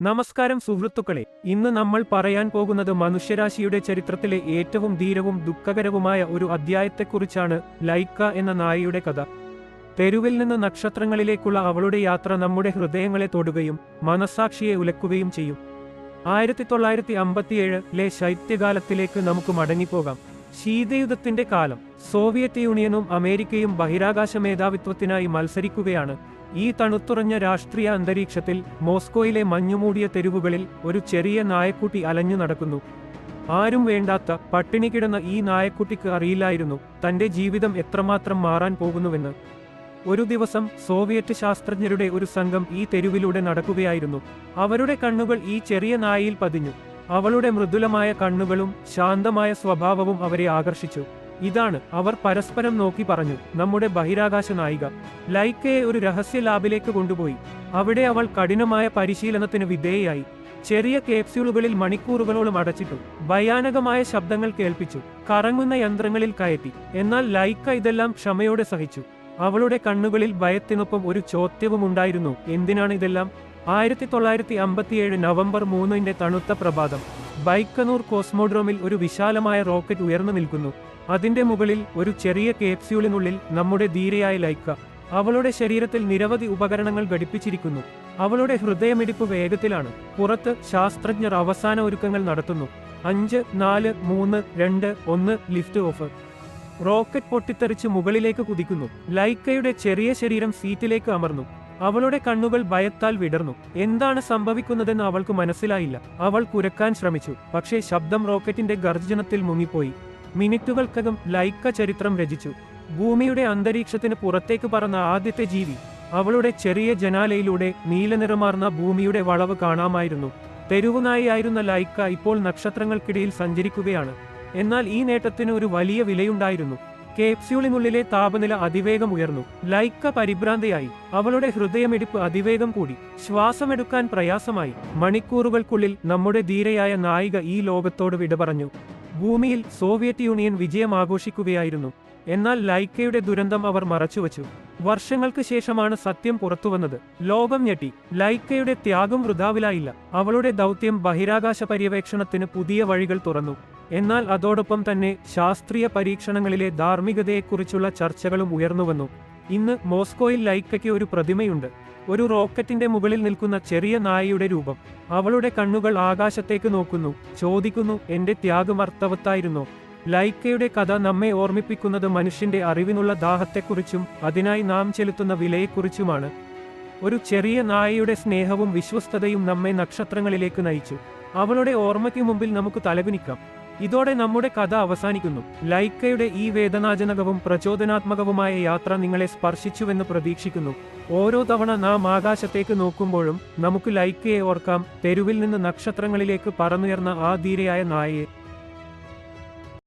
നമസ്കാരം സുഹൃത്തുക്കളെ, ഇന്ന് നമ്മൾ പറയാൻ പോകുന്നത് മനുഷ്യരാശിയുടെ ചരിത്രത്തിലെ ഏറ്റവും ധീരവും ദുഃഖകരവുമായ ഒരു അധ്യായത്തെക്കുറിച്ചാണ്. ലൈക്ക എന്ന നായയുടെ കഥ. തെരുവിൽ നിന്ന് നക്ഷത്രങ്ങളിലേക്കുള്ള അവളുടെ യാത്ര നമ്മുടെ ഹൃദയങ്ങളെ തൊടുകയും മനസാക്ഷിയെ ഉലക്കുകയും ചെയ്യും. 1957-ലെ ശൈത്യകാലത്തിലേക്ക് നമുക്ക് മടങ്ങിപ്പോകാം. ശീതയുദ്ധത്തിന്റെ കാലം. സോവിയറ്റ് യൂണിയനും അമേരിക്കയും ബഹിരാകാശ മേധാവിത്വത്തിനായി മത്സരിക്കുകയാണ്. ഈ തണുത്തുറഞ്ഞ രാഷ്ട്രീയ അന്തരീക്ഷത്തിൽ മോസ്കോയിലെ മഞ്ഞുമൂടിയ തെരുവുകളിൽ ഒരു ചെറിയ നായക്കുട്ടി അലഞ്ഞു നടക്കുന്നു. ആരും വേണ്ടാത്ത പട്ടിണി കിടന്ന ഈ നായക്കുട്ടിക്ക് അറിയില്ലായിരുന്നു തന്റെ ജീവിതം എത്രമാത്രം മാറാൻ പോകുന്നുവെന്ന്. ഒരു ദിവസം സോവിയറ്റ് ശാസ്ത്രജ്ഞരുടെ ഒരു സംഘം ഈ തെരുവിലൂടെ നടക്കുകയായിരുന്നു. അവരുടെ കണ്ണുകൾ ഈ ചെറിയ നായയിൽ പതിഞ്ഞു. അവളുടെ മൃദുലമായ കണ്ണുകളും ശാന്തമായ സ്വഭാവവും അവരെ ആകർഷിച്ചു. ഇതാണ്, അവർ പരസ്പരം നോക്കി പറഞ്ഞു, നമ്മുടെ ബഹിരാകാശ നായിക. ലൈക്കയെ ഒരു രഹസ്യ ലാബിലേക്ക് കൊണ്ടുപോയി. അവിടെ അവൾ കഠിനമായ പരിശീലനത്തിന് വിധേയയായി. ചെറിയ കേപ്സ്യൂളുകളിൽ മണിക്കൂറുകളോളം അടച്ചിട്ടു. ഭയാനകമായ ശബ്ദങ്ങൾ കേൾപ്പിച്ചു. കറങ്ങുന്ന യന്ത്രങ്ങളിൽ കയറ്റി. എന്നാൽ ലൈക്ക ഇതെല്ലാം ക്ഷമയോടെ സഹിച്ചു. അവളുടെ കണ്ണുകളിൽ ഭയത്തിനൊപ്പം ഒരു ചോദ്യവും ഉണ്ടായിരുന്നു. എന്തിനാണ് ഇതെല്ലാം? 1957 നവംബർ 3 തണുത്ത പ്രഭാതം. ബൈക്കനൂർ കോസ്മോഡ്രോമിൽ ഒരു വിശാലമായ റോക്കറ്റ് ഉയർന്നു നിൽക്കുന്നു. അതിന്റെ മുകളിൽ ഒരു ചെറിയ കേപ്സ്യൂളിനുള്ളിൽ നമ്മുടെ ധീരയായ ലൈക്ക. അവളുടെ ശരീരത്തിൽ നിരവധി ഉപകരണങ്ങൾ ഘടിപ്പിച്ചിരിക്കുന്നു. അവളുടെ ഹൃദയമിടിപ്പ് വേഗത്തിലാണ്. പുറത്ത് ശാസ്ത്രജ്ഞർ അവസാന ഒരുക്കങ്ങൾ നടത്തുന്നു. 5, 4, 3, 2, 1 ലിഫ്റ്റ് ഓഫ്. റോക്കറ്റ് പൊട്ടിത്തെറിച്ച് മുകളിലേക്ക് കുതിക്കുന്നു. ലൈക്കയുടെ ചെറിയ ശരീരം സീറ്റിലേക്ക് അമർന്നു. അവളുടെ കണ്ണുകൾ ഭയത്താൽ വിടർന്നു. എന്താണ് സംഭവിക്കുന്നതെന്ന് അവൾക്ക് മനസ്സിലായില്ല. അവൾ കുരക്കാൻ ശ്രമിച്ചു, പക്ഷേ ശബ്ദം റോക്കറ്റിന്റെ ഗർജനത്തിൽ മുങ്ങിപ്പോയി. മിനിറ്റുകൾക്കകം ലൈക്ക ചരിത്രം രചിച്ചു. ഭൂമിയുടെ അന്തരീക്ഷത്തിന് പുറത്തേക്ക് പറന്ന ആദ്യത്തെ ജീവി. അവളുടെ ചെറിയ ജനാലയിലൂടെ നീലനിറമാർന്ന ഭൂമിയുടെ വളവ് കാണാമായിരുന്നു. തെരുവുനായിയായിരുന്ന ലൈക്ക ഇപ്പോൾ നക്ഷത്രങ്ങൾക്കിടയിൽ സഞ്ചരിക്കുകയാണ്. എന്നാൽ ഈ നേട്ടത്തിന് ഒരു വലിയ വിലയുണ്ടായിരുന്നു. കേപ്സ്യൂളിനുള്ളിലെ താപനില അതിവേഗം ഉയർന്നു. ലൈക്ക പരിഭ്രാന്തയായി. അവളുടെ ഹൃദയമിടിപ്പ് അതിവേഗം കൂടി. ശ്വാസമെടുക്കാൻ പ്രയാസമായി. മണിക്കൂറുകൾക്കുള്ളിൽ നമ്മുടെ ധീരയായ നായിക ഈ ലോകത്തോട് വിട പറഞ്ഞു. ഭൂമിയിൽ സോവിയറ്റ് യൂണിയൻ വിജയം ആഘോഷിക്കുകയായിരുന്നു. എന്നാൽ ലൈക്കയുടെ ദുരന്തം അവർ മറച്ചുവച്ചു. വർഷങ്ങൾക്ക് ശേഷമാണ് സത്യം പുറത്തുവന്നത്. ലോകം ഞെട്ടി. ലൈക്കയുടെ ത്യാഗം വൃഥാവിലായില്ല. അവളുടെ ദൗത്യം ബഹിരാകാശ പര്യവേക്ഷണത്തിന് പുതിയ വഴികൾ തുറന്നു. എന്നാൽ അതോടൊപ്പം തന്നെ ശാസ്ത്രീയ പരീക്ഷണങ്ങളിലെ ധാർമ്മികതയെക്കുറിച്ചുള്ള ചർച്ചകളും ഉയർന്നുവന്നു. ഇന്ന് മോസ്കോയിൽ ലൈക്കയ്ക്ക് ഒരു പ്രതിമയുണ്ട്. ഒരു റോക്കറ്റിന്റെ മുകളിൽ നിൽക്കുന്ന ചെറിയ നായയുടെ രൂപം. അവളുടെ കണ്ണുകൾ ആകാശത്തേക്ക് നോക്കുന്നു, ചോദിക്കുന്നു, എന്റെ ത്യാഗം അർത്ഥവത്തായിരുന്നോ? ലൈക്കയുടെ കഥ നമ്മെ ഓർമ്മിപ്പിക്കുന്നത് മനുഷ്യന്റെ അറിവിനുള്ള ദാഹത്തെക്കുറിച്ചും അതിനായി നാം ചെലുത്തുന്ന വിലയെക്കുറിച്ചുമാണ്. ഒരു ചെറിയ നായയുടെ സ്നേഹവും വിശ്വസ്തതയും നമ്മെ നക്ഷത്രങ്ങളിലേക്ക് നയിച്ചു. അവളുടെ ഓർമ്മയ്ക്ക് മുമ്പിൽ നമുക്ക് തലകുനിക്കാം. ഇതോടെ നമ്മുടെ കഥ അവസാനിക്കുന്നു. ലൈക്കയുടെ ഈ വേദനാജനകവും പ്രചോദനാത്മകവുമായ യാത്ര നിങ്ങളെ സ്പർശിച്ചുവെന്ന് പ്രതീക്ഷിക്കുന്നു. ഓരോ തവണ നാം ആകാശത്തേക്ക് നോക്കുമ്പോഴും നമുക്ക് ലൈക്കയെ ഓർക്കാം, തെരുവിൽ നിന്ന് നക്ഷത്രങ്ങളിലേക്ക് പറന്നുയർന്ന ആ ധീരയായ നായയെ.